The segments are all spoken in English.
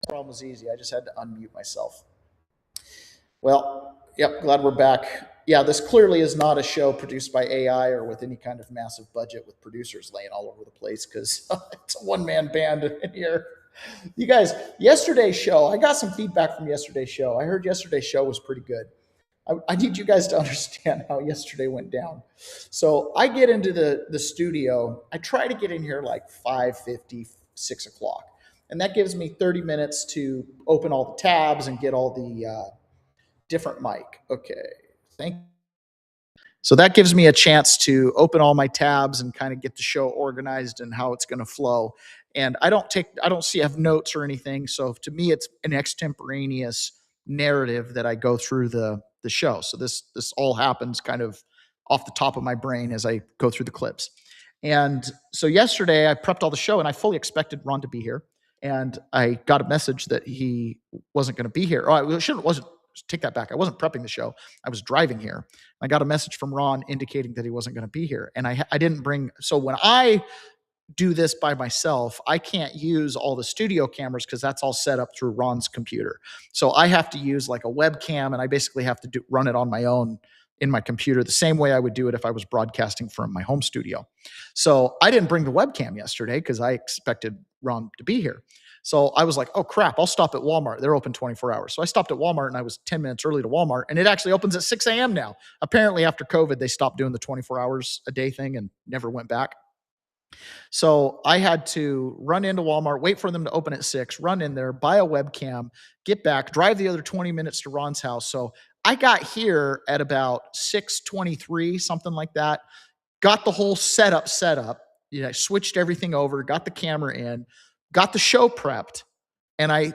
problem was easy. I just had to unmute myself. Well, yep, glad we're back. Yeah, this clearly is not a show produced by AI or with any kind of massive budget with producers laying all over the place because it's a one-man band in here. You guys, yesterday's show, I got some feedback from yesterday's show. I heard yesterday's show was pretty good. I need you guys to understand how yesterday went down. So I get into the studio. I try to get in here like 5:50, 6 o'clock. And that gives me 30 minutes to open all the tabs and get all the different mic. Okay, thank you. So that gives me a chance to open all my tabs and kind of get the show organized and how it's going to flow. And I don't have notes or anything. So to me, it's an extemporaneous narrative that I go through the show. So this all happens kind of off the top of my brain as I go through the clips. And so yesterday I prepped all the show and I fully expected Ron to be here. And I got a message that he wasn't going to be here. Oh, I wasn't. Take that back. I wasn't prepping the show. I was driving here. I got a message from Ron indicating that he wasn't going to be here. And I didn't bring, so when I do this by myself, I can't use all the studio cameras because that's all set up through Ron's computer. So I have to use like a webcam and I basically have to run it on my own in my computer the same way I would do it if I was broadcasting from my home studio. So I didn't bring the webcam yesterday because I expected Ron to be here. So I was like, oh crap, I'll stop at Walmart. They're open 24 hours. So I stopped at Walmart and I was 10 minutes early to Walmart and it actually opens at 6 a.m. now. Apparently after COVID, they stopped doing the 24 hours a day thing and never went back. So I had to run into Walmart, wait for them to open at 6, run in there, buy a webcam, get back, drive the other 20 minutes to Ron's house. So I got here at about 6:23, something like that. Got the whole setup set up. I switched everything over, got the camera in, got the show prepped. And I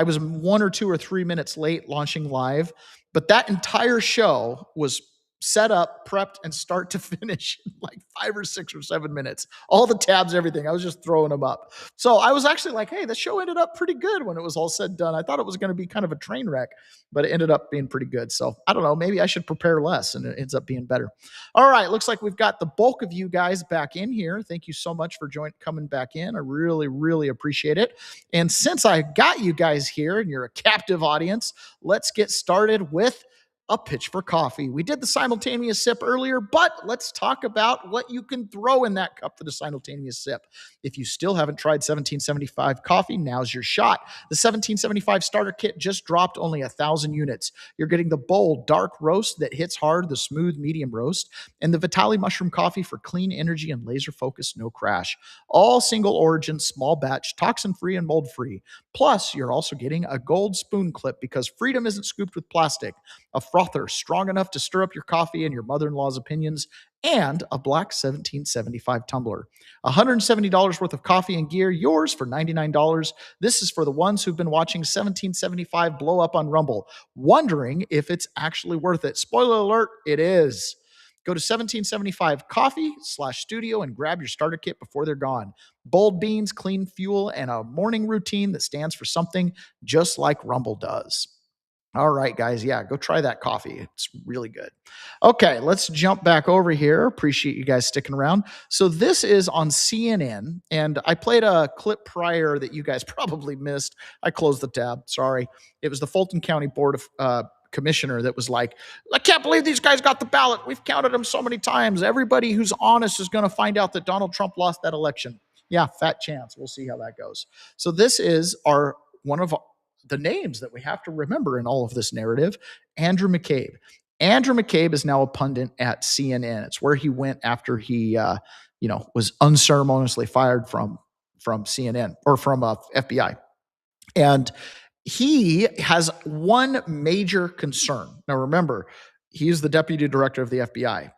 was 1 or 2 or 3 minutes late launching live, but that entire show was set up, prepped, and start to finish in like 5 or 6 or 7 minutes. All the tabs, everything. I was just throwing them up. So I was actually like, hey, the show ended up pretty good when it was all said and done. I thought it was going to be kind of a train wreck, but it ended up being pretty good. So I don't know, maybe I should prepare less and it ends up being better. All right, looks like we've got the bulk of you guys back in here. Thank you so much for coming back in. I really, really appreciate it. And since I got you guys here and you're a captive audience, let's get started with a pitch for coffee. We did the simultaneous sip earlier, but let's talk about what you can throw in that cup for the simultaneous sip. If you still haven't tried 1775 coffee, now's your shot. The 1775 starter kit just dropped only 1,000 units. You're getting the bold, dark roast that hits hard, the smooth, medium roast, and the Vitali mushroom coffee for clean energy and laser focus, no crash. All single origin, small batch, toxin-free and mold-free. Plus, you're also getting a gold spoon clip because freedom isn't scooped with plastic, a frother strong enough to stir up your coffee and your mother-in-law's opinions, and a black 1775 tumbler. $170 worth of coffee and gear, yours for $99. This is for the ones who've been watching 1775 blow up on Rumble, wondering if it's actually worth it. Spoiler alert, it is. Go to 1775coffee/studio and grab your starter kit before they're gone. Bold beans, clean fuel, and a morning routine that stands for something just like Rumble does. All right, guys. Yeah, go try that coffee. It's really good. Okay, let's jump back over here. Appreciate you guys sticking around. So this is on CNN, and I played a clip prior that you guys probably missed. I closed the tab. Sorry. It was the Fulton County Board of Commissioner that was like, I can't believe these guys got the ballot. We've counted them so many times. Everybody who's honest is going to find out that Donald Trump lost that election. Yeah, fat chance. We'll see how that goes. So this is one of the names that we have to remember in all of this narrative, Andrew McCabe. Andrew McCabe is now a pundit at CNN. It's where he went after he, was unceremoniously fired from CNN or from FBI. And he has one major concern. Now, remember, he's the deputy director of the FBI.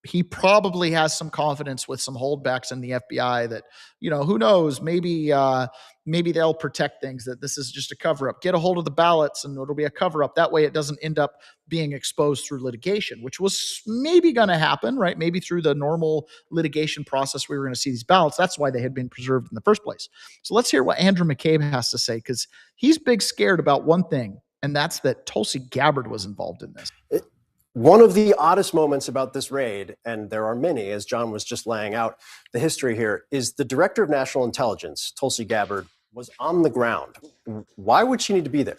He probably has some confidence with some holdbacks in the FBI that, who knows, maybe they'll protect things, that this is just a cover up. Get a hold of the ballots and it'll be a cover up. That way it doesn't end up being exposed through litigation, which was maybe going to happen, right? Maybe through the normal litigation process, we were going to see these ballots. That's why they had been preserved in the first place. So let's hear what Andrew McCabe has to say, because he's big scared about one thing, and that's that Tulsi Gabbard was involved in this. One of the oddest moments about this raid, and there are many, as John was just laying out the history here, is the Director of National Intelligence, Tulsi Gabbard, was on the ground. Why would she need to be there?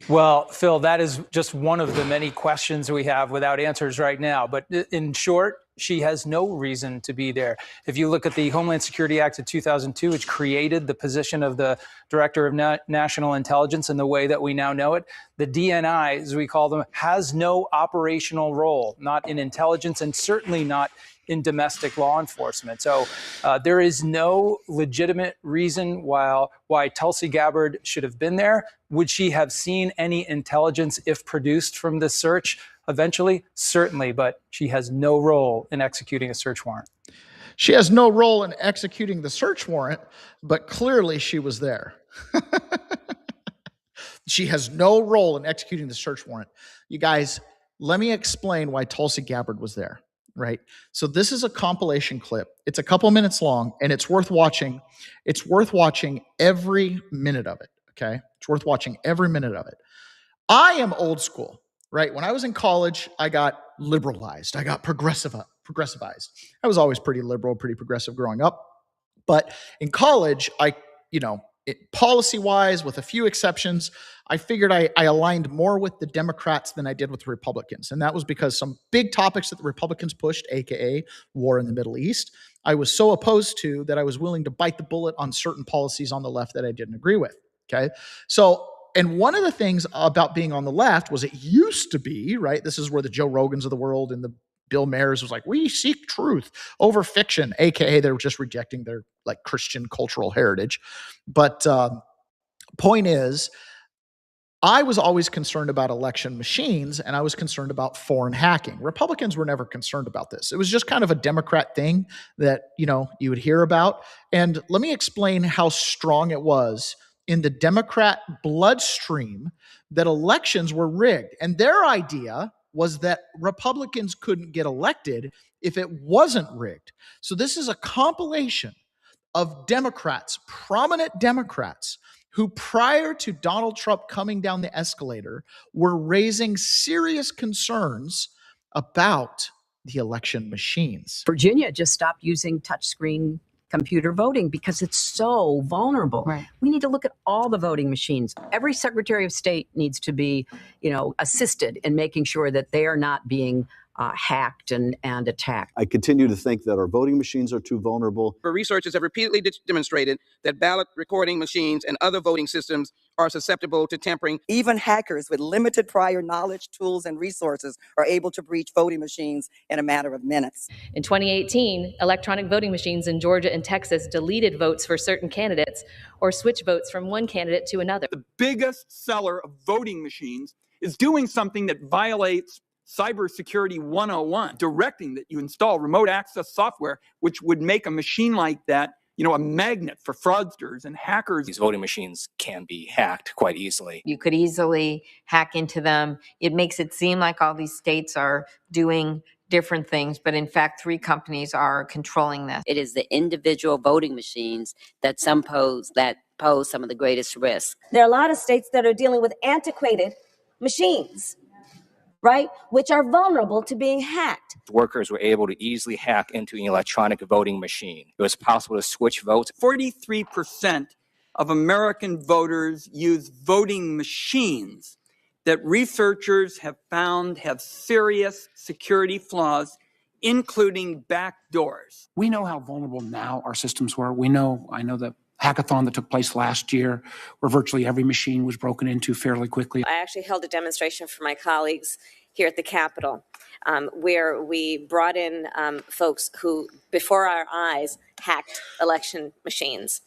Well, Phil, that is just one of the many questions we have without answers right now. But in short, she has no reason to be there. If you look at the Homeland Security Act of 2002, which created the position of the Director of National Intelligence in the way that we now know it, the DNI, as we call them, has no operational role, not in intelligence and certainly not in domestic law enforcement. So there is no legitimate reason why Tulsi Gabbard should have been there. Would she have seen any intelligence if produced from this search? Eventually, certainly, but she has no role in executing a search warrant. She has no role in executing the search warrant, but clearly she was there. She has no role in executing the search warrant. You guys, let me explain why Tulsi Gabbard was there, right? So this is a compilation clip. It's a couple minutes long, and it's worth watching. It's worth watching every minute of it, okay? It's worth watching every minute of it. I am old school. Right? When I was in college, I got liberalized. I got progressivized. I was always pretty liberal, pretty progressive growing up. But in college, policy-wise, with a few exceptions, I figured I aligned more with the Democrats than I did with the Republicans. And that was because some big topics that the Republicans pushed, aka war in the Middle East, I was so opposed to that I was willing to bite the bullet on certain policies on the left that I didn't agree with. Okay? And one of the things about being on the left was it used to be, right? This is where the Joe Rogans of the world and the Bill Mayers was like, we seek truth over fiction, aka they were just rejecting their like Christian cultural heritage. But point is, I was always concerned about election machines and I was concerned about foreign hacking. Republicans were never concerned about this. It was just kind of a Democrat thing that, you would hear about. And let me explain how strong it was in the Democrat bloodstream that elections were rigged. And their idea was that Republicans couldn't get elected if it wasn't rigged. So this is a compilation of Democrats, prominent Democrats, who prior to Donald Trump coming down the escalator were raising serious concerns about the election machines. Virginia just stopped using touchscreen computer voting because it's so vulnerable. Right. We need to look at all the voting machines. Every Secretary of State needs to be, assisted in making sure that they are not being hacked and attacked. I continue to think that our voting machines are too vulnerable. Researchers have repeatedly demonstrated that ballot recording machines and other voting systems are susceptible to tampering. Even hackers with limited prior knowledge, tools, and resources are able to breach voting machines in a matter of minutes. In 2018, electronic voting machines in Georgia and Texas deleted votes for certain candidates or switched votes from one candidate to another. The biggest seller of voting machines is doing something that violates Cybersecurity 101, directing that you install remote access software, which would make a machine like that, a magnet for fraudsters and hackers. These voting machines can be hacked quite easily. You could easily hack into them. It makes it seem like all these states are doing different things, but in fact, 3 companies are controlling this. It is the individual voting machines that pose some of the greatest risks. There are a lot of states that are dealing with antiquated machines, right, which are vulnerable to being hacked. Workers were able to easily hack into an electronic voting machine. It was possible to switch votes. 43% of American voters use voting machines that researchers have found have serious security flaws, including backdoors. We know how vulnerable now our systems were. I know the hackathon that took place last year, where virtually every machine was broken into fairly quickly. I actually held a demonstration for my colleagues here at the Capitol, where we brought in folks who, before our eyes, hacked election machines,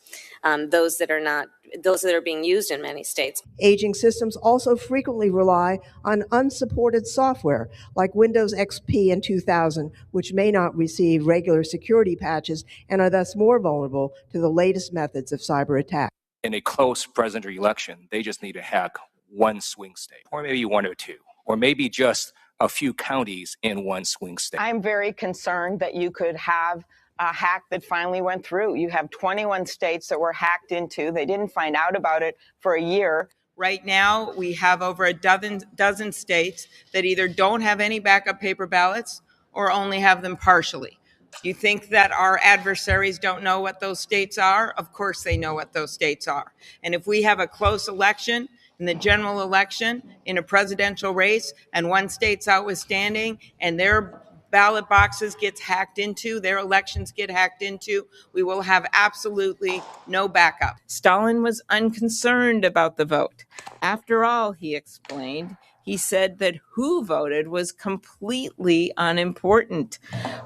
those that are being used in many states. Aging systems also frequently rely on unsupported software like Windows XP in 2000, which may not receive regular security patches and are thus more vulnerable to the latest methods of cyber attack. In a close presidential election, they just need to hack one swing state, or maybe 1 or 2, or maybe just a few counties in one swing state. I'm very concerned that you could have a hack that finally went through. You have 21 states that were hacked into. They didn't find out about it for a year. Right now, we have over a dozen states that either don't have any backup paper ballots or only have them partially. You think that our adversaries don't know what those states are? Of course they know what those states are. And if we have a close election, in the general election, in a presidential race, and one state's outstanding, and their ballot boxes gets hacked into, their elections get hacked into, we will have absolutely no backup. Stalin was unconcerned about the vote. After all, he explained, he said that who voted was completely unimportant.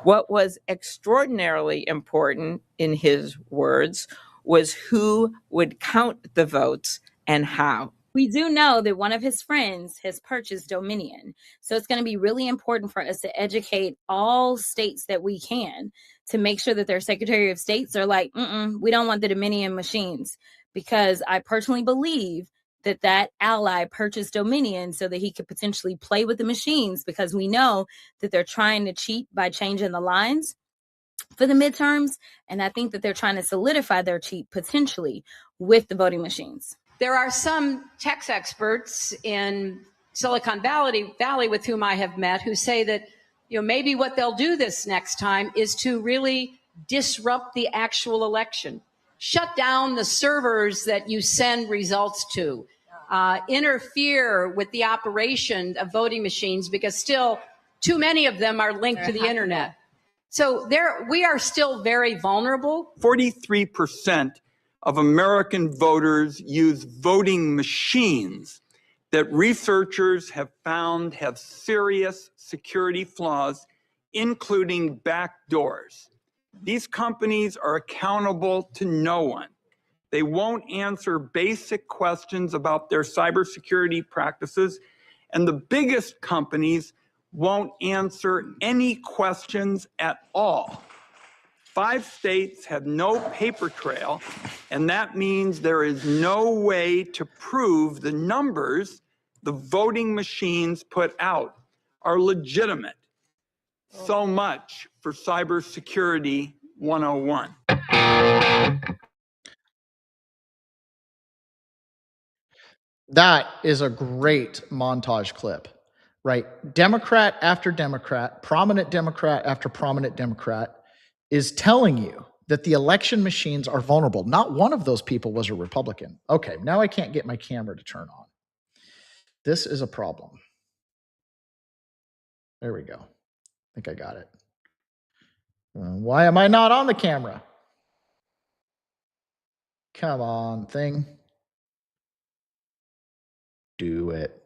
What was extraordinarily important, in his words, was who would count the votes and how. We do know that one of his friends has purchased Dominion. So it's going to be really important for us to educate all states that we can to make sure that their Secretary of States are like, we don't want the Dominion machines. Because I personally believe that that ally purchased Dominion so that he could potentially play with the machines, because we know that they're trying to cheat by changing the lines for the midterms. And I think that they're trying to solidify their cheat potentially with the voting machines. There are some tax experts in Silicon Valley with whom I have met who say that, maybe what they'll do this next time is to really disrupt the actual election, shut down the servers that you send results to, interfere with the operation of voting machines, because still too many of them are linked to the internet. So we are still very vulnerable. 43% of American voters use voting machines that researchers have found have serious security flaws, including backdoors. These companies are accountable to no one. They won't answer basic questions about their cybersecurity practices, and the biggest companies won't answer any questions at all. 5 states have no paper trail, and that means there is no way to prove the numbers the voting machines put out are legitimate. So much for cybersecurity 101. That is a great montage clip, right? Democrat after Democrat, prominent Democrat after prominent Democrat is telling you that the election machines are vulnerable. Not one of those people was a Republican. Okay, now I can't get my camera to turn on. This is a problem. There we go. I think I got it. Why am I not on the camera? Come on, thing. Do it.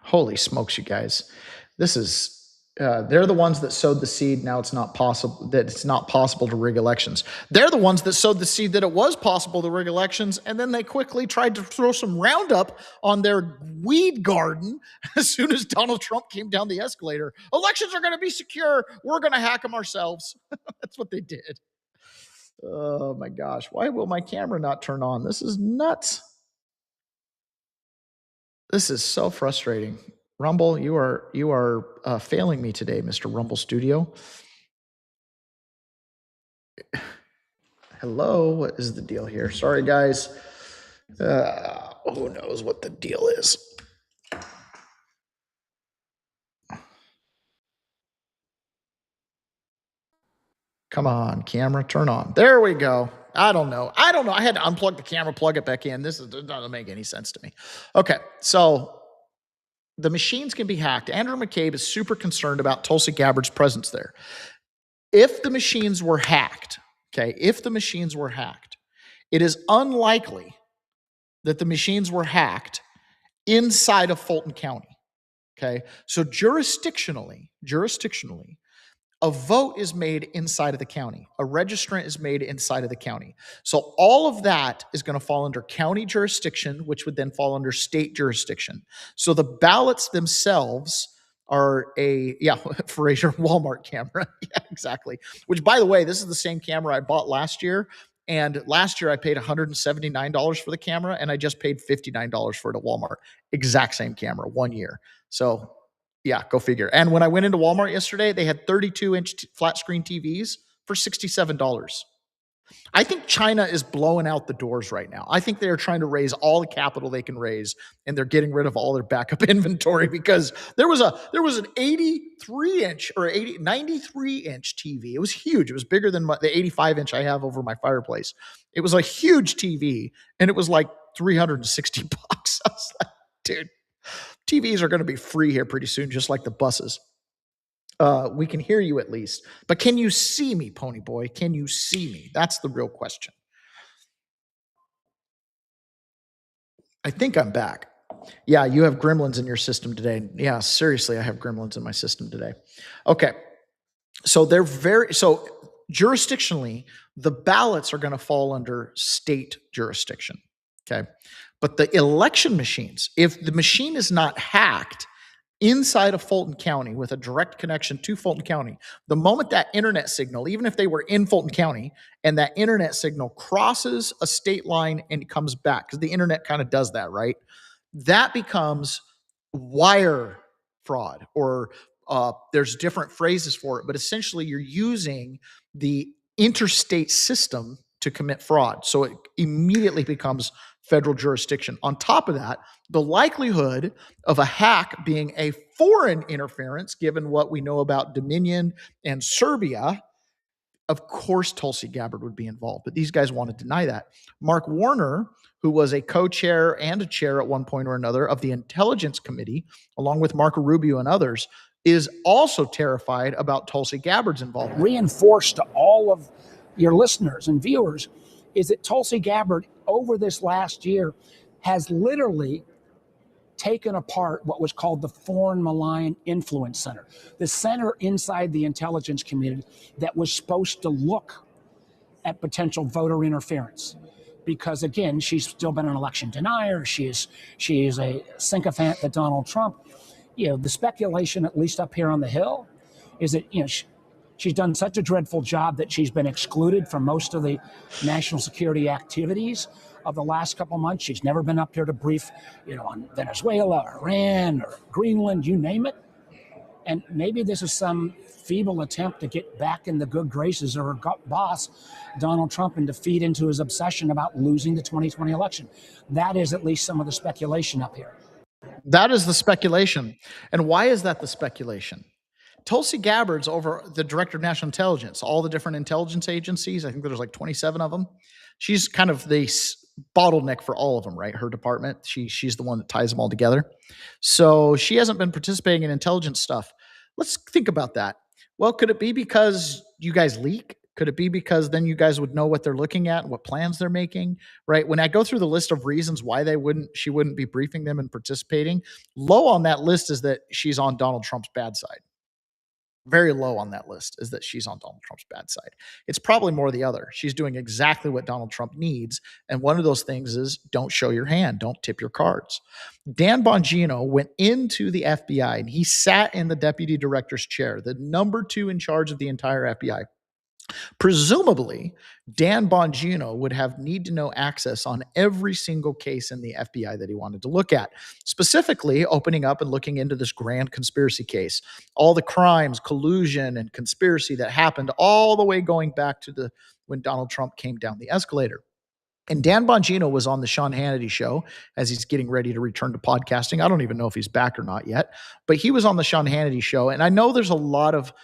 Holy smokes, you guys. This is they're the ones that sowed the seed. Now it's not possible to rig elections. They're the ones that sowed the seed that it was possible to rig elections, and then they quickly tried to throw some Roundup on their weed garden as soon as Donald Trump came down the escalator. Elections are going to be secure. We're going to hack them ourselves. That's what they did. Oh my gosh. Why will my camera not turn on? This is nuts. This is so frustrating. Rumble, you are failing me today, Mr. Rumble Studio. Hello, what is the deal here? Sorry, guys. Who knows what the deal is? Come on, camera, turn on. There we go. I don't know. I had to unplug the camera, plug it back in. This doesn't make any sense to me. Okay, so the machines can be hacked. Andrew McCabe is super concerned about Tulsi Gabbard's presence there. If the machines were hacked, it is unlikely that the machines were hacked inside of Fulton County. Okay, so jurisdictionally, a vote is made inside of the county. A registrant is made inside of the county. So all of that is going to fall under county jurisdiction, which would then fall under state jurisdiction. So the ballots themselves are Fraser Walmart camera. Yeah, exactly. Which, by the way, this is the same camera I bought last year. And last year I paid $179 for the camera, and I just paid $59 for it at Walmart. Exact same camera, 1 year. So yeah, go figure. And when I went into Walmart yesterday, they had 32-inch flat screen TVs for $67. I think China is blowing out the doors right now. I think they're trying to raise all the capital they can raise, and they're getting rid of all their backup inventory because there was an 83-inch or 93-inch TV. It was huge. It was bigger than the 85-inch I have over my fireplace. It was a huge TV, and it was like $360. I was like, dude, TVs are going to be free here pretty soon, just like the buses. We can hear you at least. But can you see me, Pony Boy? Can you see me? That's the real question. I think I'm back. Yeah, you have gremlins in your system today. Yeah, seriously, I have gremlins in my system today. Okay. So jurisdictionally, the ballots are going to fall under state jurisdiction. Okay. But the election machines, if the machine is not hacked inside of Fulton County with a direct connection to Fulton County, the moment that internet signal, even if they were in Fulton County and that internet signal crosses a state line and comes back, because the internet kind of does that, right? That becomes wire fraud, or there's different phrases for it, but essentially you're using the interstate system to commit fraud. So it immediately becomes federal jurisdiction. On top of that, the likelihood of a hack being a foreign interference, given what we know about Dominion and Serbia, of course Tulsi Gabbard would be involved, but these guys want to deny that. Mark Warner, who was a co-chair and a chair at one point or another of the Intelligence Committee, along with Marco Rubio and others, is also terrified about Tulsi Gabbard's involvement. Reinforced to all of your listeners and viewers is that Tulsi Gabbard over this last year has literally taken apart what was called the Foreign Malign Influence Center, the center inside the intelligence community that was supposed to look at potential voter interference. Because again, she's still been an election denier. She is a sycophant to Donald Trump. You know, the speculation, at least up here on the Hill, is that, you know, she's done such a dreadful job that she's been excluded from most of the national security activities of the last couple of months. She's never been up here to brief, you know, on Venezuela, Iran, or Greenland, you name it. And maybe this is some feeble attempt to get back in the good graces of her boss, Donald Trump, and to feed into his obsession about losing the 2020 election. That is at least some of the speculation up here. That is the speculation. And why is that the speculation? Tulsi Gabbard's over the director of national intelligence, all the different intelligence agencies. I think there's like 27 of them. She's kind of the bottleneck for all of them, right? Her department. She's the one that ties them all together. So she hasn't been participating in intelligence stuff. Let's think about that. Well, could it be because you guys leak? Could it be because then you guys would know what they're looking at and what plans they're making, right? When I go through the list of reasons why she wouldn't be briefing them and participating, low on that list is that she's on Donald Trump's bad side. Very low on that list is that she's on Donald Trump's bad side. It's probably more the other. She's doing exactly what Donald Trump needs. And one of those things is don't show your hand, don't tip your cards. Dan Bongino went into the FBI and he sat in the deputy director's chair, the number 2 in charge of the entire FBI. Presumably, Dan Bongino would have need-to-know access on every single case in the FBI that he wanted to look at, specifically opening up and looking into this grand conspiracy case, all the crimes, collusion, and conspiracy that happened all the way going back to when Donald Trump came down the escalator. And Dan Bongino was on the Sean Hannity show as he's getting ready to return to podcasting. I don't even know if he's back or not yet, but he was on the Sean Hannity show. And I know there's a lot of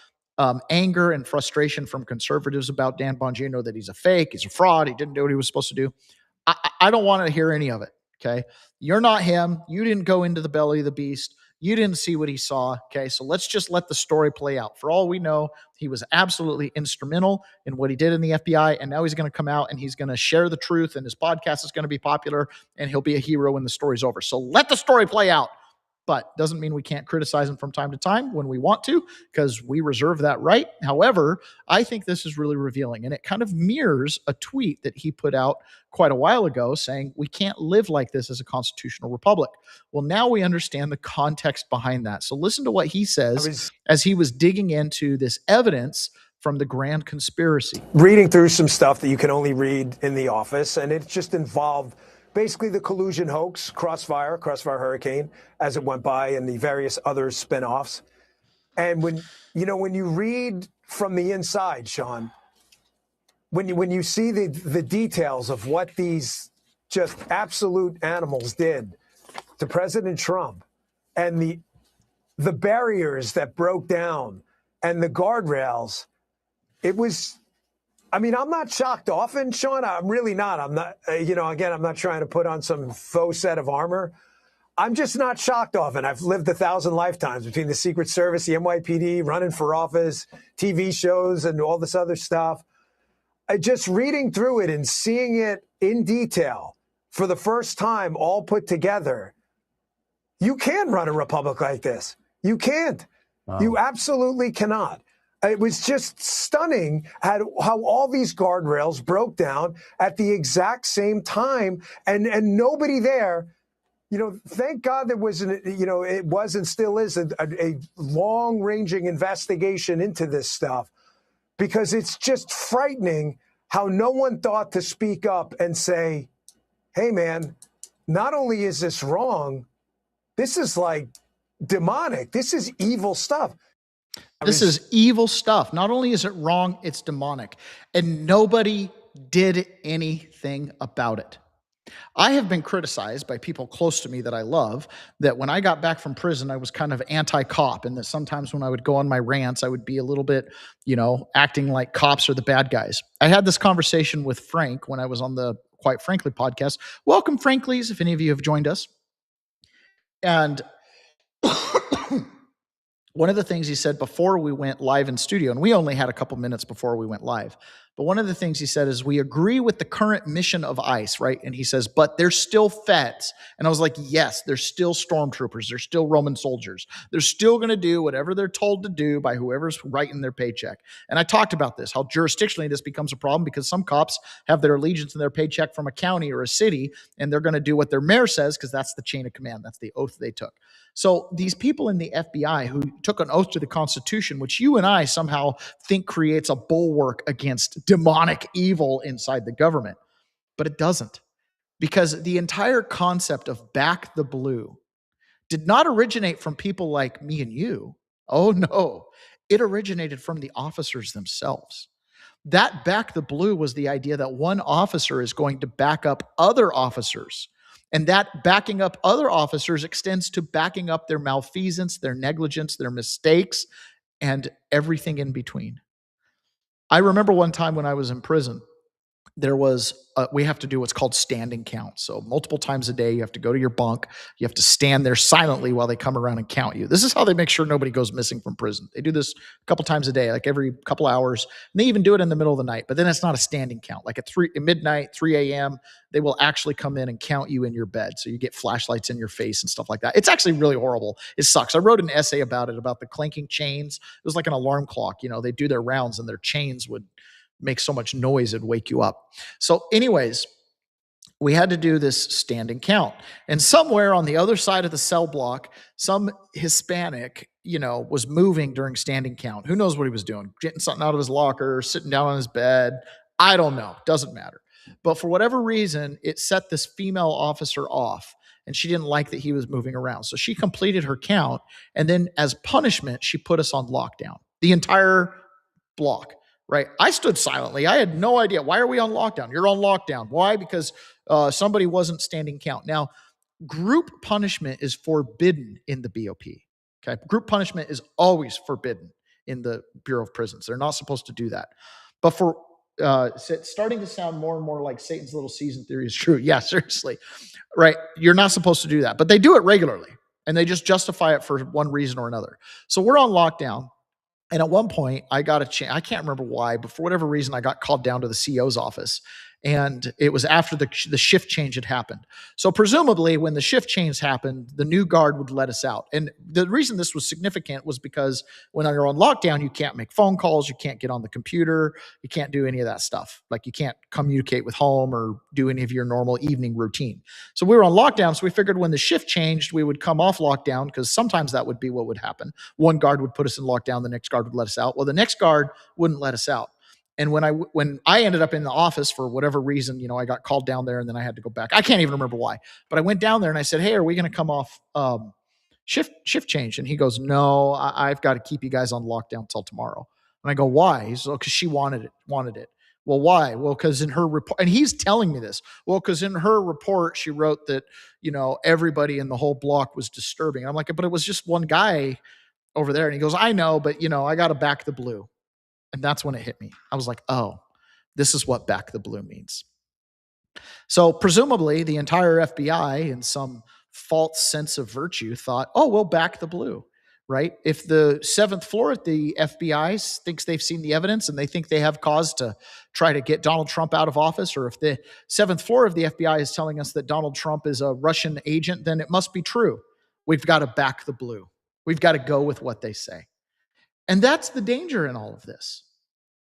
anger and frustration from conservatives about Dan Bongino, that he's a fake, he's a fraud, he didn't do what he was supposed to do. I don't want to hear any of it, okay? You're not him. You didn't go into the belly of the beast. You didn't see what he saw, okay? So let's just let the story play out. For all we know, he was absolutely instrumental in what he did in the FBI, and now he's going to come out and he's going to share the truth, and his podcast is going to be popular, and he'll be a hero when the story's over. So let the story play out. But doesn't mean we can't criticize him from time to time when we want to, because we reserve that right. However, I think this is really revealing, and it kind of mirrors a tweet that he put out quite a while ago saying we can't live like this as a constitutional republic. Well, now we understand the context behind that. So listen to what he says as he was digging into this evidence from the grand conspiracy. Reading through some stuff that you can only read in the office, and it just involved basically the collusion hoax, Crossfire Hurricane, as it went by, and the various other spinoffs. And when you read from the inside, Sean, when you see the details of what these just absolute animals did to President Trump and the barriers that broke down and the guardrails, it was. I mean, I'm not shocked often, Sean. I'm really not. I'm not, again, I'm not trying to put on some faux set of armor. I'm just not shocked often. I've lived 1,000 lifetimes between the Secret Service, the NYPD, running for office, TV shows, and all this other stuff. Just reading through it and seeing it in detail for the first time, all put together, you can run a republic like this. You can't. Wow. You absolutely cannot. It was just stunning how all these guardrails broke down at the exact same time, and nobody there. Thank God there was it was and still is a long-ranging investigation into this stuff, because it's just frightening how no one thought to speak up and say, hey, man, not only is this wrong, this is like demonic. This is evil stuff. This is evil stuff. Not only is it wrong, it's demonic. And nobody did anything about it. I have been criticized by people close to me that I love that when I got back from prison, I was kind of anti-cop, and that sometimes when I would go on my rants, I would be a little bit, acting like cops are the bad guys. I had this conversation with Frank when I was on the Quite Frankly podcast. Welcome, Franklies, if any of you have joined us. And one of the things he said before we went live in studio, and we only had a couple minutes before we went live, but one of the things he said is, we agree with the current mission of ICE, right? And he says, but they're still feds. And I was like, yes, they're still stormtroopers. They're still Roman soldiers. They're still going to do whatever they're told to do by whoever's writing their paycheck. And I talked about this, how jurisdictionally this becomes a problem because some cops have their allegiance and their paycheck from a county or a city, and they're going to do what their mayor says because that's the chain of command. That's the oath they took. So these people in the FBI who took an oath to the Constitution, which you and I somehow think creates a bulwark against demonic evil inside the government, but it doesn't, because the entire concept of back the blue did not originate from people like me and you. Oh no, it originated from the officers themselves. That back the blue was the idea that one officer is going to back up other officers. And that backing up other officers extends to backing up their malfeasance, their negligence, their mistakes, and everything in between. I remember one time when I was in prison, there was, we have to do what's called standing count. So multiple times a day, you have to go to your bunk. You have to stand there silently while they come around and count you. This is how they make sure nobody goes missing from prison. They do this a couple times a day, like every couple hours. And they even do it in the middle of the night, but then it's not a standing count. Like at midnight, 3 a.m., they will actually come in and count you in your bed. So you get flashlights in your face and stuff like that. It's actually really horrible. It sucks. I wrote an essay about it, about the clanking chains. It was like an alarm clock. They do their rounds and their chains would make so much noise it'd wake you up. So anyways, we had to do this standing count. And somewhere on the other side of the cell block, some Hispanic, was moving during standing count. Who knows what he was doing? Getting something out of his locker, sitting down on his bed. I don't know. Doesn't matter. But for whatever reason, it set this female officer off. And she didn't like that he was moving around. So she completed her count. And then as punishment, she put us on lockdown. The entire block. Right. I stood silently. I had no idea. Why are we on lockdown? You're on lockdown. Why? Because somebody wasn't standing count. Now, group punishment is forbidden in the BOP. Okay. Group punishment is always forbidden in the Bureau of Prisons. They're not supposed to do that. But for starting to sound more and more like Satan's little season theory is true. Yeah, seriously. Right. You're not supposed to do that. But they do it regularly. And they just justify it for one reason or another. So we're on lockdown. And at one point, I got I can't remember why, but for whatever reason, I got called down to the CO's office. And it was after the shift change had happened. So presumably, when the shift change happened, the new guard would let us out. And the reason this was significant was because when you're on lockdown, you can't make phone calls, you can't get on the computer, you can't do any of that stuff. Like you can't communicate with home or do any of your normal evening routine. So we were on lockdown, so we figured when the shift changed, we would come off lockdown, because sometimes that would be what would happen. One guard would put us in lockdown, the next guard would let us out. Well, the next guard wouldn't let us out. And when I ended up in the office for whatever reason, I got called down there and then I had to go back. I can't even remember why, but I went down there and I said, hey, are we going to come off shift change? And he goes, no, I've got to keep you guys on lockdown till tomorrow. And I go, why? He's like, because she wanted it. Well, Well, why? Well, because in her report, and he's telling me this. Well, because in her report, she wrote that, everybody in the whole block was disturbing. I'm like, but it was just one guy over there. And he goes, I know, but I got to back the blue. And that's when it hit me. I was like, oh, this is what back the blue means. So presumably the entire FBI, in some false sense of virtue, thought, oh, we'll back the blue, right? If the seventh floor at the FBI thinks they've seen the evidence and they think they have cause to try to get Donald Trump out of office, or if the seventh floor of the FBI is telling us that Donald Trump is a Russian agent, then it must be true. We've got to back the blue. We've got to go with what they say. And that's the danger in all of this.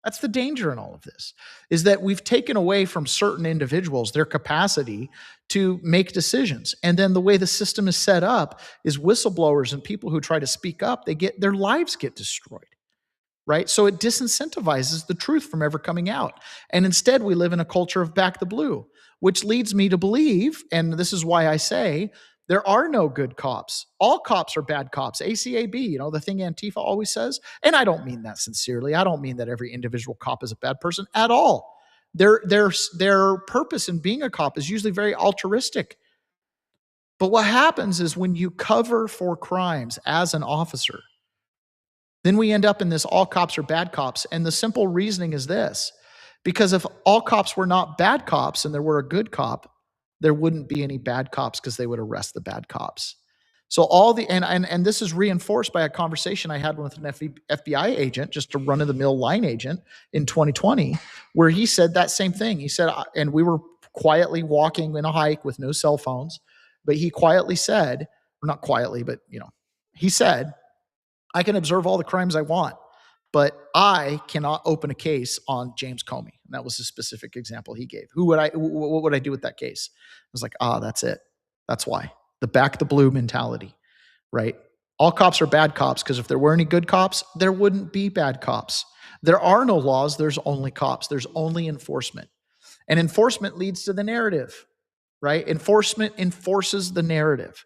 That's the danger in all of this, is that we've taken away from certain individuals their capacity to make decisions. And then the way the system is set up is whistleblowers and people who try to speak up, their lives get destroyed, right? So it disincentivizes the truth from ever coming out. And instead, we live in a culture of back the blue, which leads me to believe, and this is why I say, there are no good cops. All cops are bad cops. ACAB, the thing Antifa always says. And I don't mean that sincerely. I don't mean that every individual cop is a bad person at all. Their purpose in being a cop is usually very altruistic. But what happens is when you cover for crimes as an officer, then we end up in this all cops are bad cops. And the simple reasoning is this: because if all cops were not bad cops and there were a good cop, there wouldn't be any bad cops because they would arrest the bad cops. So and this is reinforced by a conversation I had with an FBI agent, just a run-of-the-mill line agent in 2020, where he said that same thing. He said, and we were quietly walking in a hike with no cell phones, but he quietly said, or not quietly, but he said, I can observe all the crimes I want, but I cannot open a case on James Comey. And that was the specific example he gave. What would I do with that case? I was like, that's it. That's why. The back the blue mentality, right? All cops are bad cops because if there were any good cops, there wouldn't be bad cops. There are no laws. There's only cops. There's only enforcement. And enforcement leads to the narrative, right? Enforcement enforces the narrative.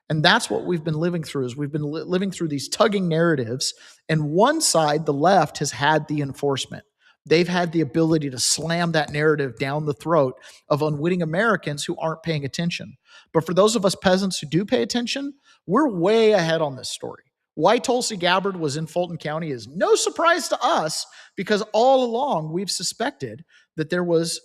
And that's what we've been living through, is we've been living through these tugging narratives. And one side, the left, has had the enforcement. They've had the ability to slam that narrative down the throat of unwitting Americans who aren't paying attention. But for those of us peasants who do pay attention, we're way ahead on this story. Why Tulsi Gabbard was in Fulton County is no surprise to us, because all along we've suspected that there was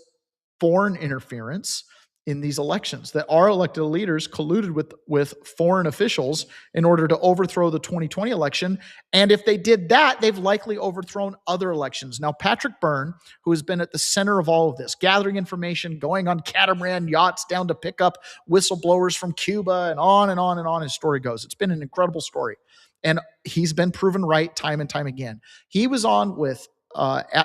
foreign interference in these elections, that our elected leaders colluded with foreign officials in order to overthrow the 2020 election. And if they did that, they've likely overthrown other elections. Now, Patrick Byrne, who has been at the center of all of this, gathering information, going on catamaran yachts down to pick up whistleblowers from Cuba, and on and on and on his story goes. It's been an incredible story. And he's been proven right time and time again. He was on with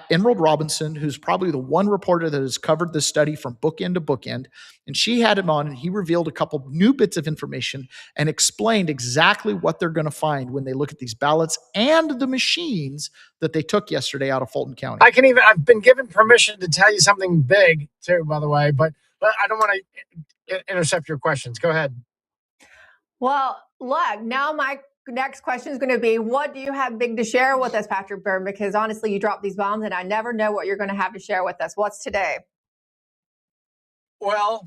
Emerald Robinson, who's probably the one reporter that has covered this study from bookend to bookend. And she had him on, and he revealed a couple new bits of information and explained exactly what they're going to find when they look at these ballots and the machines that they took yesterday out of Fulton County. I've been given permission to tell you something big too, by the way, but I don't want to intercept your questions. Go ahead. Well, look, now my next question is going to be, what do you have big to share with us, Patrick Byrne? Because honestly, you drop these bombs and I never know what you're going to have to share with us. What's today? Well,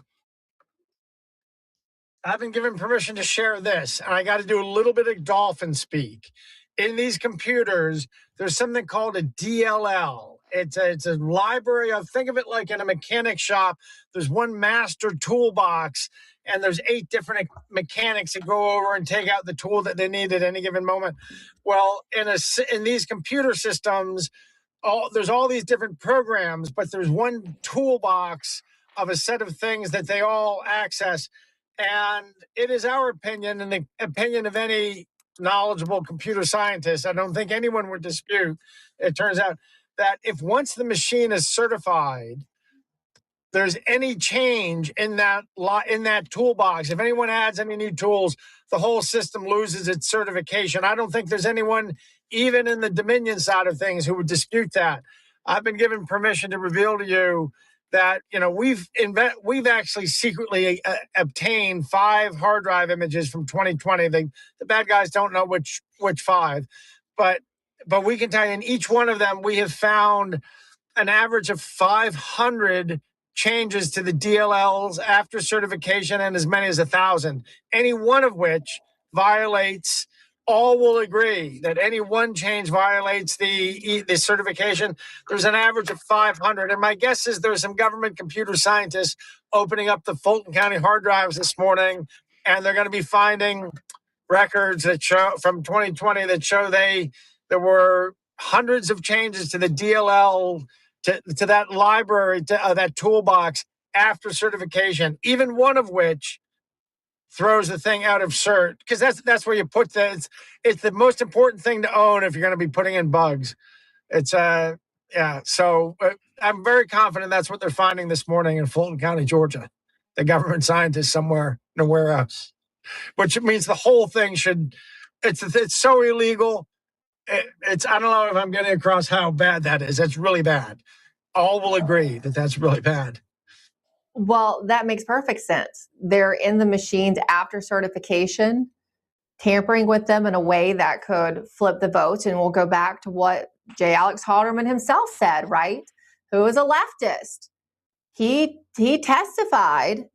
I've been given permission to share this, and I got to do a little bit of dolphin speak. In these computers, there's something called a DLL. It's a library of, think of it like in a mechanic shop. There's one master toolbox, and there's 8 different mechanics that go over and take out the tool that they need at any given moment. Well, in these computer systems, there's all these different programs, but there's one toolbox of a set of things that they all access. And it is our opinion, and the opinion of any knowledgeable computer scientist, I don't think anyone would dispute, it turns out, that if once the machine is certified, there's any change in that toolbox, if anyone adds any new tools, the whole system loses its certification. I don't think there's anyone, even in the Dominion side of things, who would dispute that. I've been given permission to reveal to you that we've actually secretly obtained 5 hard drive images from 2020. The bad guys don't know which 5, but we can tell you in each one of them we have found an average of 500 changes to the DLLs after certification and as many as 1,000, any one of which violates. All will agree that any one change violates the certification. There's an average of 500. And my guess is there's some government computer scientists opening up the Fulton County hard drives this morning, and they're going to be finding records that show from 2020 that show there were hundreds of changes to the DLL, to that library, to that toolbox after certification, even one of which throws the thing out of cert, because that's where you put it's the most important thing to own if you're going to be putting in bugs. It's yeah. So I'm very confident that's what they're finding this morning in Fulton County, Georgia. The government scientists somewhere in a warehouse, which means the whole thing should. It's so illegal. It's I don't know if I'm getting across how bad that is. That's really bad. All will agree that that's really bad. Well, that makes perfect sense. They're in the machines after certification, tampering with them in a way that could flip the votes. And we'll go back to what J. Alex Halderman himself said, right? Who is a leftist. He testified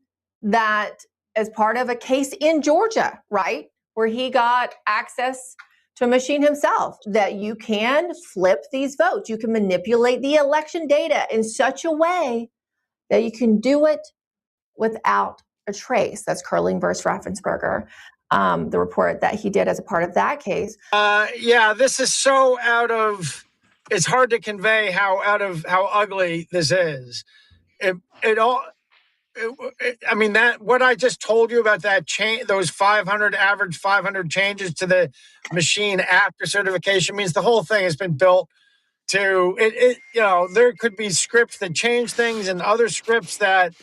that as part of a case in Georgia, right, where he got access to a machine himself, that you can flip these votes. You can manipulate the election data in such a way that you can do it without a trace. That's Curling versus Raffensperger, the report that he did as a part of that case. Yeah, this is so it's hard to convey how ugly this is. I mean, that what I just told you about that change, those 500 average 500 changes to the machine after certification means the whole thing has been built to it. You know, there could be scripts that change things and other scripts that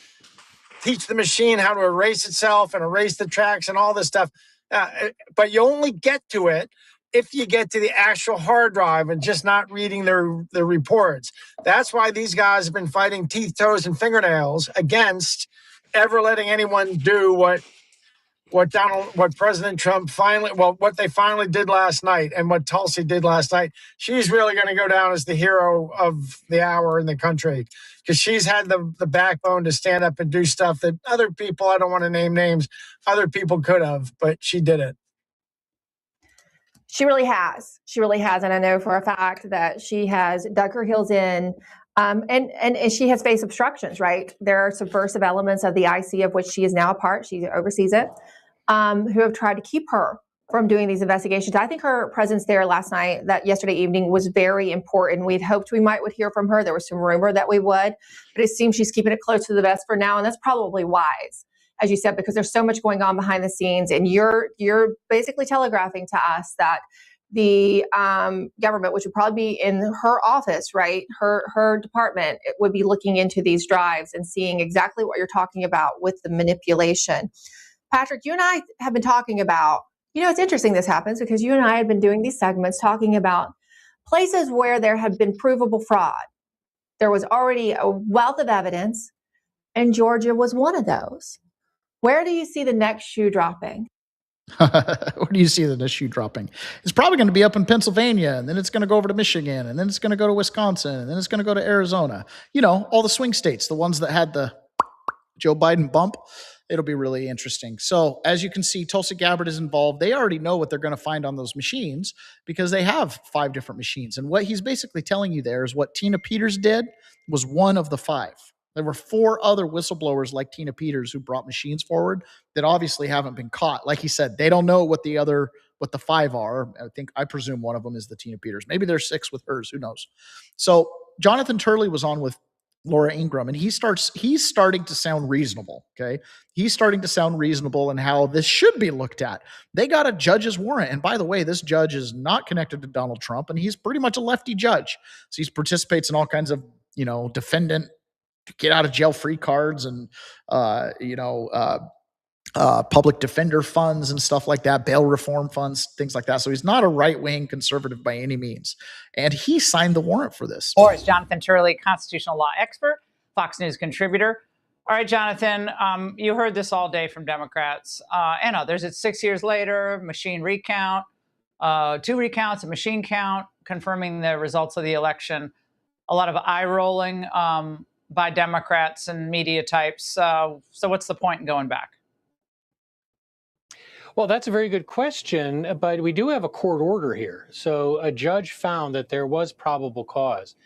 teach the machine how to erase itself and erase the tracks and all this stuff. But you only get to it if you get to the actual hard drive and just not reading their reports. That's why these guys have been fighting teeth, toes, and fingernails against ever letting anyone do what President Trump what they finally did last night, and what Tulsi did last night. She's really going to go down as the hero of the hour in the country, because she's had the backbone to stand up and do stuff that other people, I don't want to name names, other people could have, but she did it. She really has. She really has. And I know for a fact that she has dug her heels in, and she has faced obstructions, right? There are subversive elements of the IC of which she is now a part. She oversees it, who have tried to keep her from doing these investigations. I think her presence there yesterday evening was very important. We'd hoped we would hear from her. There was some rumor that we would, but it seems she's keeping it close to the vest for now. And that's probably wise, as you said, because there's so much going on behind the scenes, and you're basically telegraphing to us that the government, which would probably be in her office, right, her department, it would be looking into these drives and seeing exactly what you're talking about with the manipulation. Patrick, you and I have been talking about, it's interesting this happens because you and I had been doing these segments talking about places where there had been provable fraud. There was already a wealth of evidence, and Georgia was one of those. Where do you see the next shoe dropping? Where do you see the shoe dropping? It's probably going to be up in Pennsylvania, and then it's going to go over to Michigan, and then it's going to go to Wisconsin, and then it's going to go to Arizona. All the swing states, the ones that had the Joe Biden bump. It'll be really interesting. So as you can see, Tulsi Gabbard is involved. They already know what they're going to find on those machines because they have 5 different machines. And what he's basically telling you there is what Tina Peters did was one of the 5. There were 4 other whistleblowers like Tina Peters who brought machines forward that obviously haven't been caught. Like he said, they don't know what the 5 are. I presume one of them is the Tina Peters. Maybe there's 6 with hers. Who knows? So Jonathan Turley was on with Laura Ingraham, and he's starting to sound reasonable. Okay. He's starting to sound reasonable in how this should be looked at. They got a judge's warrant. And by the way, this judge is not connected to Donald Trump, and he's pretty much a lefty judge. So he participates in all kinds of, defendant get out of jail free cards and, public defender funds and stuff like that, bail reform funds, things like that. So he's not a right-wing conservative by any means. And he signed the warrant for this. Or is Jonathan Turley, constitutional law expert, Fox News contributor. All right, Jonathan, you heard this all day from Democrats and others. It's 6 years later, machine recount, 2 recounts, a machine count, confirming the results of the election. a lot of eye rolling by Democrats and media types. So what's the point in going back? Well, that's a very good question, but we do have a court order here. So a judge found that there was probable cause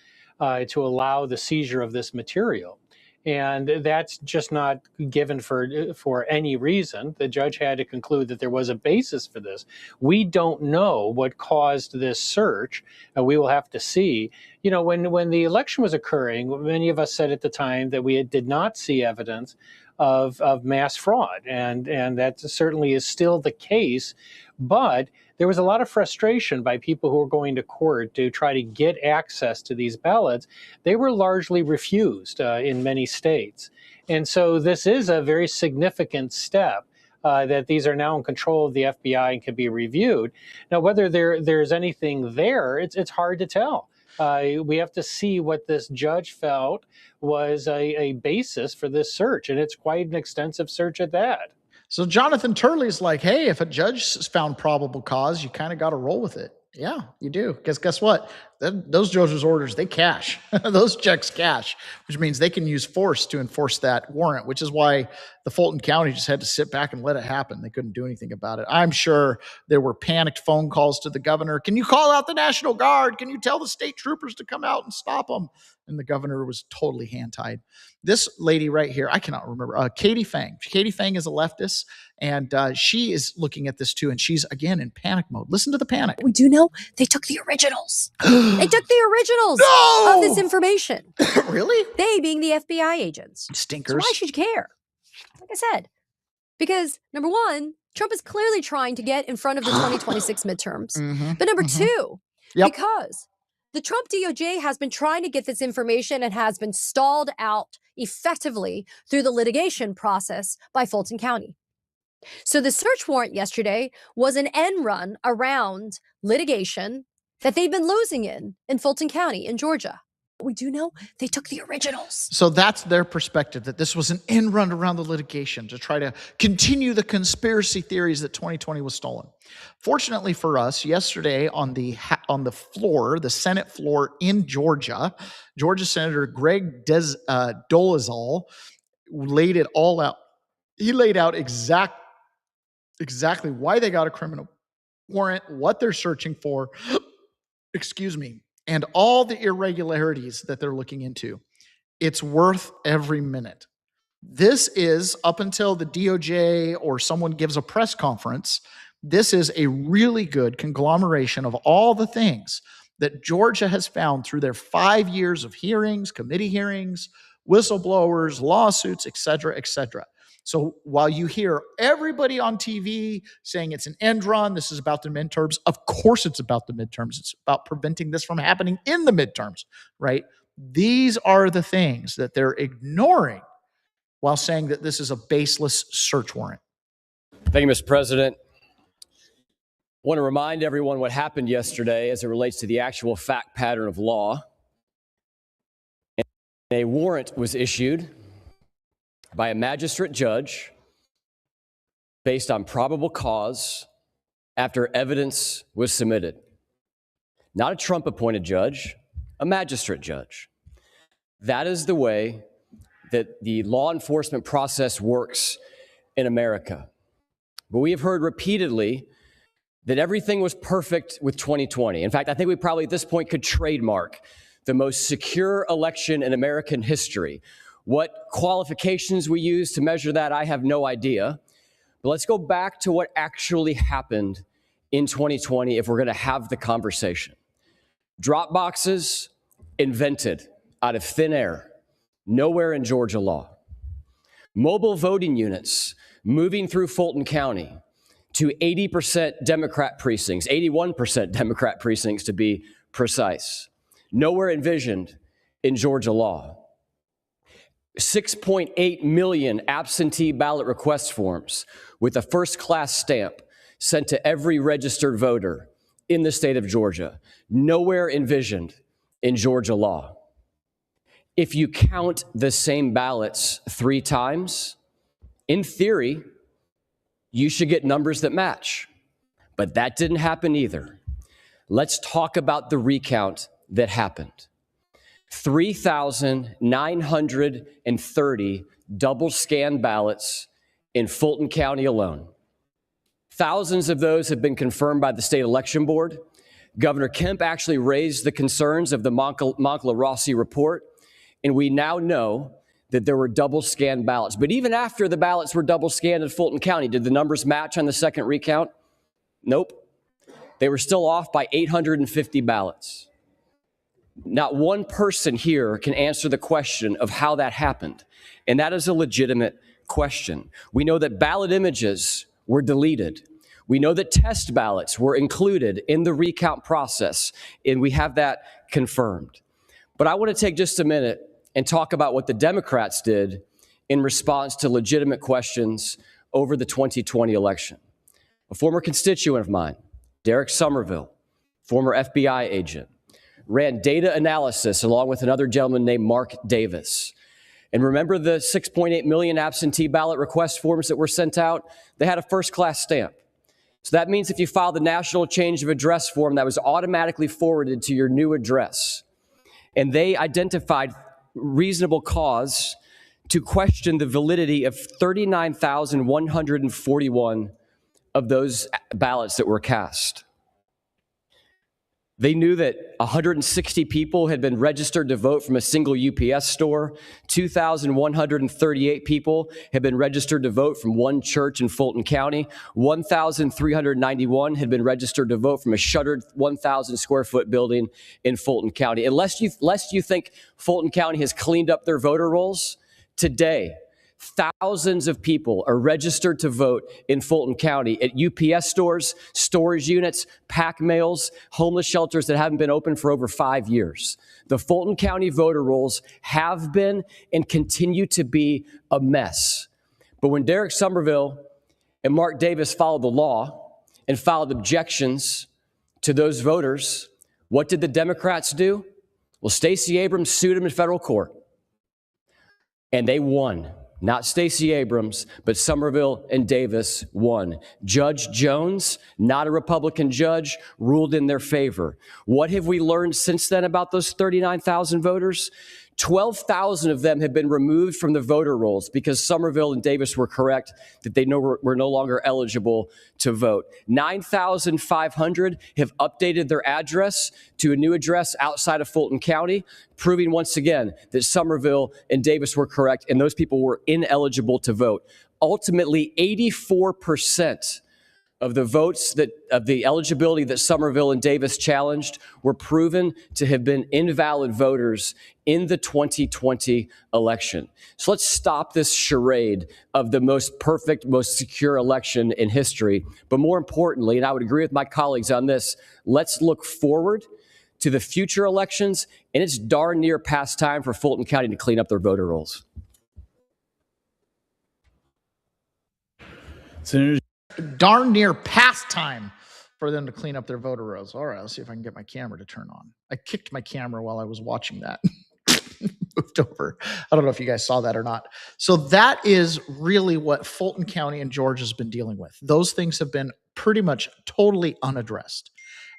to allow the seizure of this material. And that's just not given for any reason. The judge had to conclude that there was a basis for this. We don't know what caused this search. We will have to see. You know, when the election was occurring, many of us said at the time that we did not see evidence of mass fraud, and that certainly is still the case. But there was a lot of frustration by people who were going to court to try to get access to these ballots. They were largely refused in many states. And so this is a very significant step that these are now in control of the FBI and can be reviewed. Now, whether there's anything there, it's hard to tell. We have to see what this judge felt was a basis for this search, and it's quite an extensive search at that. So Jonathan Turley's like, hey, if a judge found probable cause, you kind of got to roll with it. Yeah, you do. Because guess what? Those judge's orders, they cash. Those checks cash, which means they can use force to enforce that warrant, which is why the Fulton County just had to sit back and let it happen. They couldn't do anything about it. I'm sure there were panicked phone calls to the governor. Can you call out the National Guard? Can you tell the state troopers to come out and stop them? And the governor was totally hand-tied. This lady right here, I cannot remember, Katie Fang. Katie Fang is a leftist, and she is looking at this too, and she's, again, in panic mode. Listen to the panic. We do know they took the originals. They took the originals of this information. Really? They being the FBI agents. Stinkers. So why should you care? Like I said, because number one, Trump is clearly trying to get in front of the 2026 midterms. But number two, because the Trump DOJ has been trying to get this information and has been stalled out effectively through the litigation process by Fulton County. So the search warrant yesterday was an end run around litigation that they've been losing in Fulton County in Georgia. We do know they took the originals. So that's their perspective, that this was an end run around the litigation to try to continue the conspiracy theories that 2020 was stolen. Fortunately for us, yesterday on the floor, the Senate floor in Georgia, Georgia Senator Greg Dolezal laid it all out. He laid out exactly why they got a criminal warrant, what they're searching for, excuse me, and all the irregularities that they're looking into. It's worth every minute. This is, up until the DOJ or someone gives a press conference, this is a really good conglomeration of all the things that Georgia has found through their 5 years of hearings, committee hearings, whistleblowers, lawsuits, et cetera, et cetera. So while you hear everybody on TV saying it's an end run, this is about the midterms, of course it's about the midterms. It's about preventing this from happening in the midterms, right? These are the things that they're ignoring while saying that this is a baseless search warrant. Thank you, Mr. President. I want to remind everyone what happened yesterday as it relates to the actual fact pattern of law. A warrant was issued by a magistrate judge based on probable cause after evidence was submitted. Not a Trump-appointed judge, a magistrate judge. That is the way that the law enforcement process works in America. But we have heard repeatedly that everything was perfect with 2020. In fact, I think we probably at this point could trademark the most secure election in American history. What qualifications we use to measure that, I have no idea. But let's go back to what actually happened in 2020 if we're going to have the conversation. Drop boxes invented out of thin air, nowhere in Georgia law. Mobile voting units moving through Fulton County to 80% Democrat precincts, 81% Democrat precincts to be precise. Nowhere envisioned in Georgia law. 6.8 million absentee ballot request forms with a first-class stamp sent to every registered voter in the state of Georgia. Nowhere envisioned in Georgia law. If you count the same ballots 3 times, in theory, you should get numbers that match. But that didn't happen either. Let's talk about the recount that happened. 3,930 double scanned ballots in Fulton County alone. Thousands of those have been confirmed by the state election board. Governor Kemp actually raised the concerns of the Moncla-Rossi report, and we now know that there were double scanned ballots. But even after the ballots were double scanned in Fulton County, did the numbers match on the second recount? Nope. They were still off by 850 ballots. Not one person here can answer the question of how that happened, and that is a legitimate question. We know that ballot images were deleted. We know that test ballots were included in the recount process, and we have that confirmed. But I want to take just a minute and talk about what the Democrats did in response to legitimate questions over the 2020 election. A former constituent of mine, Derek Somerville, former FBI agent, ran data analysis along with another gentleman named Mark Davis. And remember the 6.8 million absentee ballot request forms that were sent out? They had a first-class stamp. So that means if you filed the national change of address form, that was automatically forwarded to your new address. And they identified reasonable cause to question the validity of 39,141 of those ballots that were cast. They knew that 160 people had been registered to vote from a single UPS store. 2,138 people had been registered to vote from one church in Fulton County. 1,391 had been registered to vote from a shuttered 1,000 square foot building in Fulton County. And lest you think Fulton County has cleaned up their voter rolls, today, thousands of people are registered to vote in Fulton County at UPS stores, storage units, pack mails, homeless shelters that haven't been open for over 5 years. The Fulton County voter rolls have been and continue to be a mess. But when Derek Somerville and Mark Davis followed the law and filed objections to those voters, what did the Democrats do? Well, Stacey Abrams sued them in federal court, and they won. Not Stacey Abrams, but Somerville and Davis won. Judge Jones, not a Republican judge, ruled in their favor. What have we learned since then about those 39,000 voters? 12,000 of them have been removed from the voter rolls because Somerville and Davis were correct that they were no longer eligible to vote. 9,500 have updated their address to a new address outside of Fulton County, proving once again that Somerville and Davis were correct and those people were ineligible to vote. Ultimately, 84% of the votes of the eligibility that Somerville and Davis challenged were proven to have been invalid voters in the 2020 election. So let's stop this charade of the most perfect, most secure election in history. But more importantly, and I would agree with my colleagues on this, let's look forward to the future elections, and it's darn near past time for Fulton County to clean up their voter rolls. Senators, darn near past time for them to clean up their voter rolls. All right, let's see if I can get my camera to turn on. I kicked my camera while I was watching that. Moved over. I don't know if you guys saw that or not. So that is really what Fulton County and Georgia's been dealing with. Those things have been pretty much totally unaddressed.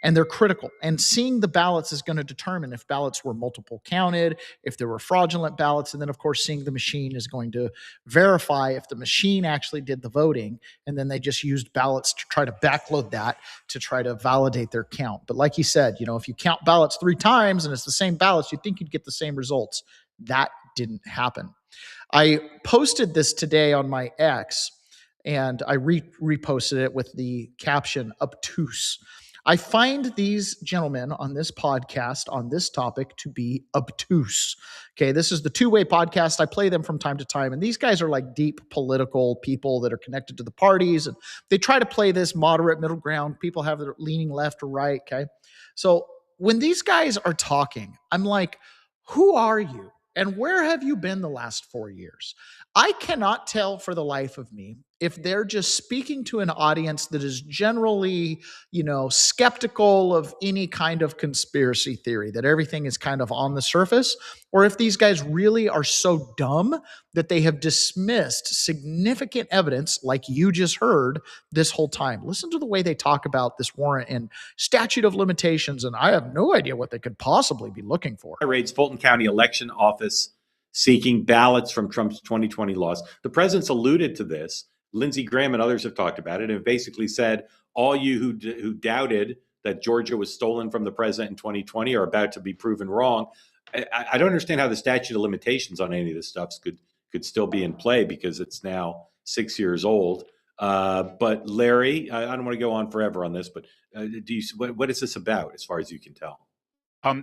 And they're critical. And seeing the ballots is going to determine if ballots were multiple counted, if there were fraudulent ballots. And then, of course, seeing the machine is going to verify if the machine actually did the voting. And then they just used ballots to try to backload that to try to validate their count. But like you said, if you count ballots 3 times and it's the same ballots, you'd think you'd get the same results. That didn't happen. I posted this today on my X, and I reposted it with the caption, obtuse. I find these gentlemen on this podcast on this topic to be obtuse. Okay, this is the Two-Way podcast. I play them from time to time, and these guys are like deep political people that are connected to the parties, and they try to play this moderate middle ground. People have their leaning left or right, okay? So when these guys are talking, I'm like, who are you? And where have you been the last 4 years? I cannot tell for the life of me if they're just speaking to an audience that is generally, skeptical of any kind of conspiracy theory, that everything is kind of on the surface, or if these guys really are so dumb that they have dismissed significant evidence, like you just heard, this whole time. Listen to the way they talk about this warrant and statute of limitations, and I have no idea what they could possibly be looking for. Raids Fulton County Election Office seeking ballots from Trump's 2020 loss. The president's alluded to this. Lindsey Graham and others have talked about it and basically said, all you who doubted that Georgia was stolen from the president in 2020 are about to be proven wrong. I don't understand how the statute of limitations on any of this stuff could still be in play because it's now 6 years old. But Larry, I don't want to go on forever on this, but what is this about as far as you can tell?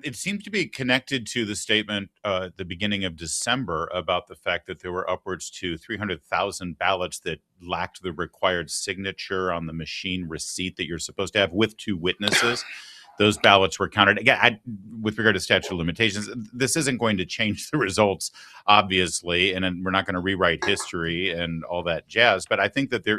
It seems to be connected to the statement at the beginning of December about the fact that there were upwards to 300,000 ballots that lacked the required signature on the machine receipt that you're supposed to have with 2 witnesses. Those ballots were counted. Again, with regard to statute of limitations, this isn't going to change the results, obviously, and we're not going to rewrite history and all that jazz. But I think that there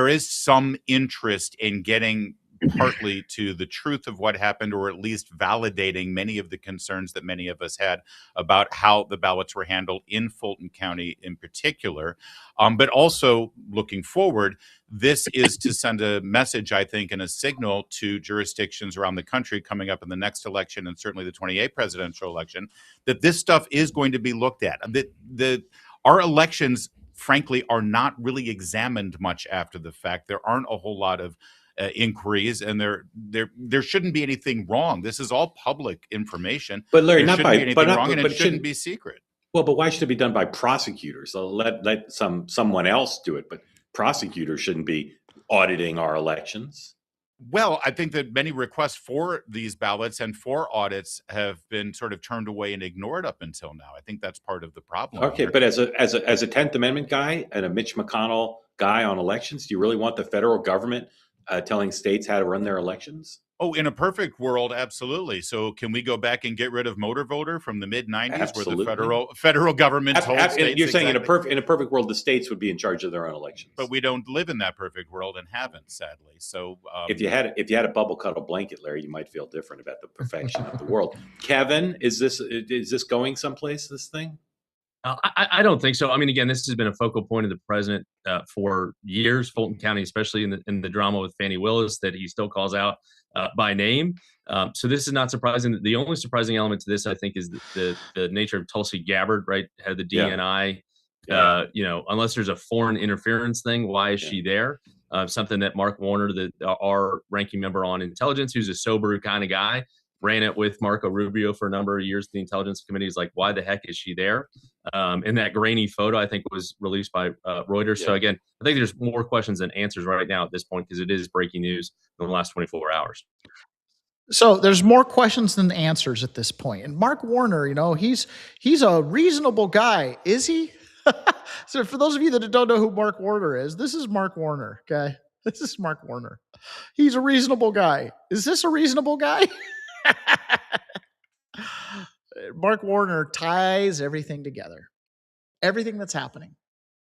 is some interest in getting partly to the truth of what happened, or at least validating many of the concerns that many of us had about how the ballots were handled in Fulton County in particular. But also looking forward, this is to send a message, I think, and a signal to jurisdictions around the country coming up in the next election and certainly the 28th presidential election, that this stuff is going to be looked at. Our elections, frankly, are not really examined much after the fact. There aren't a whole lot of inquiries, and there shouldn't be anything wrong. This is all public information. But Larry, there shouldn't be anything wrong, and it shouldn't be secret. Well, but why should it be done by prosecutors? So let someone else do it, but prosecutors shouldn't be auditing our elections. Well, I think that many requests for these ballots and for audits have been sort of turned away and ignored up until now. I think that's part of the problem. Okay, here. but as a 10th Amendment guy and a Mitch McConnell guy on elections, do you really want the federal government telling states how to run their elections? Oh, in a perfect world, absolutely. So can we go back and get rid of motor voter from the mid-90s where the federal government told states? You're saying in a perfect world, the states would be in charge of their own elections. But we don't live in that perfect world and haven't, sadly. So if you had a bubble cuddle blanket, Larry, you might feel different about the perfection of the world. Kevin, is this going someplace, this thing? I don't think so. I mean, again, this has been a focal point of the president for years, Fulton County, especially in the drama with Fannie Willis that he still calls out by name. So this is not surprising. The only surprising element to this, I think, is the nature of Tulsi Gabbard, right? Head of the DNI. Unless there's a foreign interference thing, why is she there? Something that Mark Warner, our ranking member on intelligence, who's a sober kind of guy, ran it with Marco Rubio for a number of years. The Intelligence Committee is like, why the heck is she there? And that grainy photo, I think, was released by Reuters. Yeah. So again, I think there's more questions than answers right now at this point because it is breaking news in the last 24 hours. So there's more questions than answers at this point. And Mark Warner, he's a reasonable guy. Is he? So for those of you that don't know who Mark Warner is, this is Mark Warner, okay? This is Mark Warner. He's a reasonable guy. Is this a reasonable guy? Mark Warner ties everything together. Everything that's happening.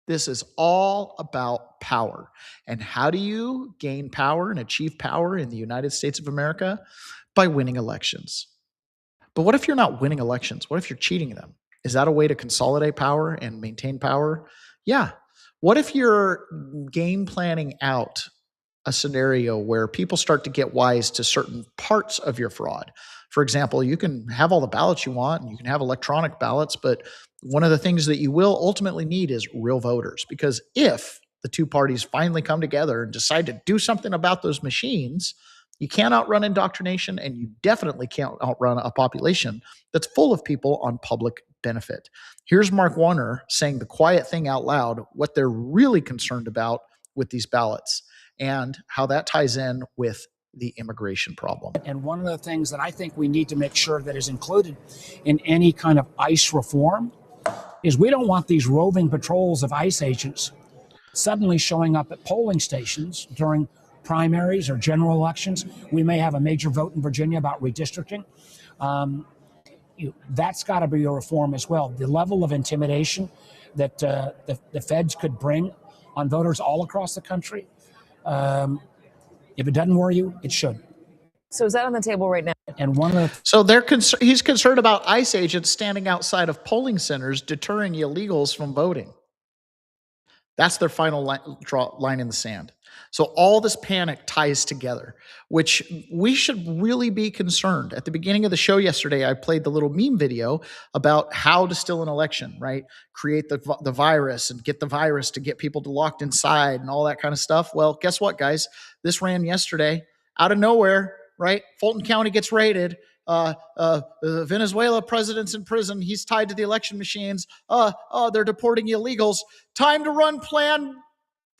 This is all about power. And how do you gain power and achieve power in the United States of America? By winning elections. But what if you're not winning elections? What if you're cheating them? Is that a way to consolidate power and maintain power? Yeah. What if you're game planning out a scenario where people start to get wise to certain parts of your fraud? For example, you can have all the ballots you want and you can have electronic ballots, but one of the things that you will ultimately need is real voters. Because if the two parties finally come together and decide to do something about those machines, you can't outrun indoctrination, and you definitely can't outrun a population that's full of people on public benefit. Here's Mark Warner saying the quiet thing out loud, what they're really concerned about with these ballots and how that ties in with the immigration problem. And one of the things that I think we need to make sure that is included in any kind of ICE reform is we don't want these roving patrols of ICE agents suddenly showing up at polling stations during primaries or general elections. We may have a major vote in Virginia about redistricting. That's got to be a reform as well. The level of intimidation that the feds could bring on voters all across the country. If it doesn't worry you, it should. So is that on the table right now? And one of the So he's concerned about ICE agents standing outside of polling centers deterring illegals from voting. That's their final line in the sand. So all this panic ties together, which we should really be concerned. At the beginning of the show yesterday, I played the little meme video about how to steal an election, right? Create the virus and get the virus to get people locked inside and all that kind of stuff. Well, guess what, guys? This ran yesterday out of nowhere, right? Fulton County gets raided. Venezuela president's in prison. He's tied to the election machines. They're deporting illegals. Time to run Plan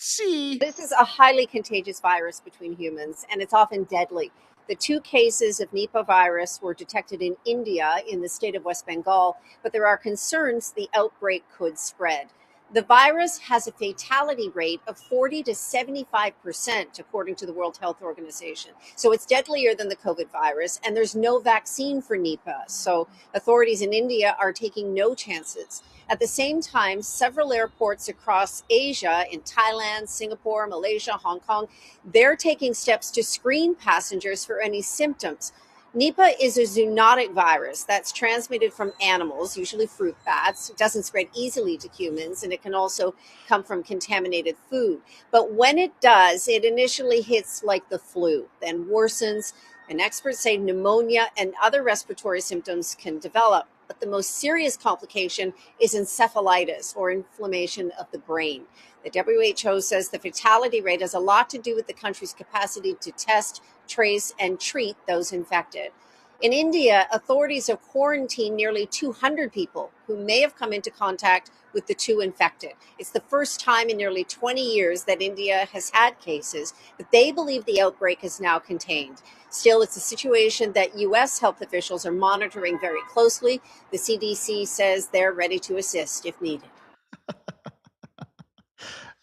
C. This is a highly contagious virus between humans, and it's often deadly. The 2 cases of Nipah virus were detected in India in the state of West Bengal, but there are concerns the outbreak could spread. The virus has a fatality rate of 40 to 75%, according to the World Health Organization. So it's deadlier than the COVID virus, and there's no vaccine for Nipah. So authorities in India are taking no chances. At the same time, several airports across Asia, in Thailand, Singapore, Malaysia, Hong Kong, they're taking steps to screen passengers for any symptoms. Nipah is a zoonotic virus that's transmitted from animals, usually fruit bats. It doesn't spread easily to humans, and it can also come from contaminated food. But when it does, it initially hits like the flu, then worsens, and experts say pneumonia and other respiratory symptoms can develop. But the most serious complication is encephalitis, or inflammation of the brain. The WHO says the fatality rate has a lot to do with the country's capacity to test, trace, and treat those infected. In India, authorities have quarantined nearly 200 people who may have come into contact with the 2 infected. It's the first time in nearly 20 years that India has had cases, but they believe the outbreak is now contained. Still, it's a situation that U.S. health officials are monitoring very closely. The CDC says they're ready to assist if needed.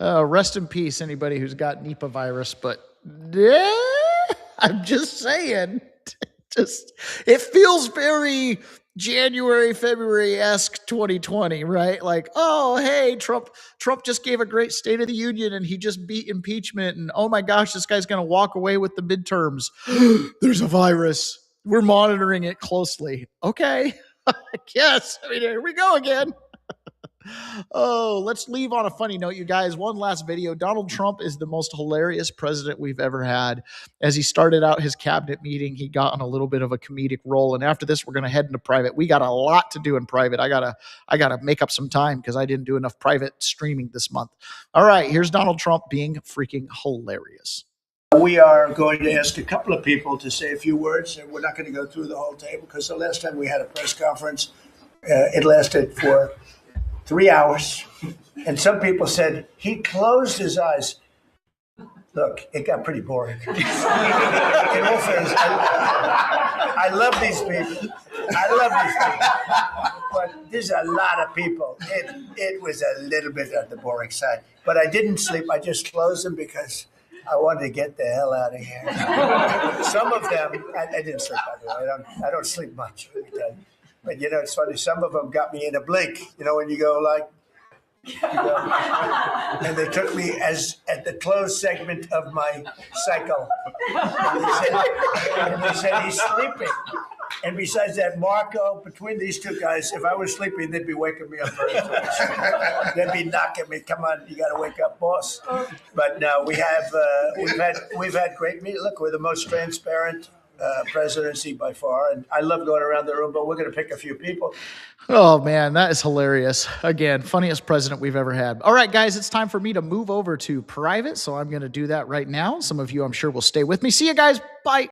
Rest in peace, anybody who's got Nipah virus. But yeah, I'm just saying, it feels very January, February-esque 2020, right? Like, oh, hey, Trump just gave a great State of the Union and he just beat impeachment. And oh my gosh, this guy's going to walk away with the midterms. There's a virus. We're monitoring it closely. Okay, I guess. I mean, here we go again. Oh, let's leave on a funny note, you guys. One last video. Donald Trump is the most hilarious president we've ever had. As he started out his cabinet meeting, he got on a little bit of a comedic role. And after this, we're going to head into private. We got a lot to do in private. I gotta make up some time because I didn't do enough private streaming this month. All right, here's Donald Trump being freaking hilarious. We are going to ask a couple of people to say a few words, and we're not going to go through the whole table because the last time we had a press conference, it lasted for 3 hours, and some people said he closed his eyes. Look, it got pretty boring. In all fairness, I love these people. But there's a lot of people. It was a little bit on the boring side, but I didn't sleep. I just closed them because I wanted to get the hell out of here. Some of them, I didn't sleep, by the way. I don't sleep much. Let me tell you. But, you know, it's funny. Some of them got me in a blink. You know, when you go like, and they took me as at the closed segment of my cycle. And they said, he's sleeping. And besides that, Marco, between these 2 guys, if I was sleeping, they'd be waking me up very fast. They'd be knocking me. Come on, you got to wake up, boss. But no, we've had great meetings. Look, we're the most transparent presidency by far, and I love going around the room, but we're going to pick a few people. Oh man, that is hilarious. Again, funniest president we've ever had. All right, guys, it's time for me to move over to private, so I'm going to do that right now. Some of you, I'm sure, will stay with me. See you guys. Bye.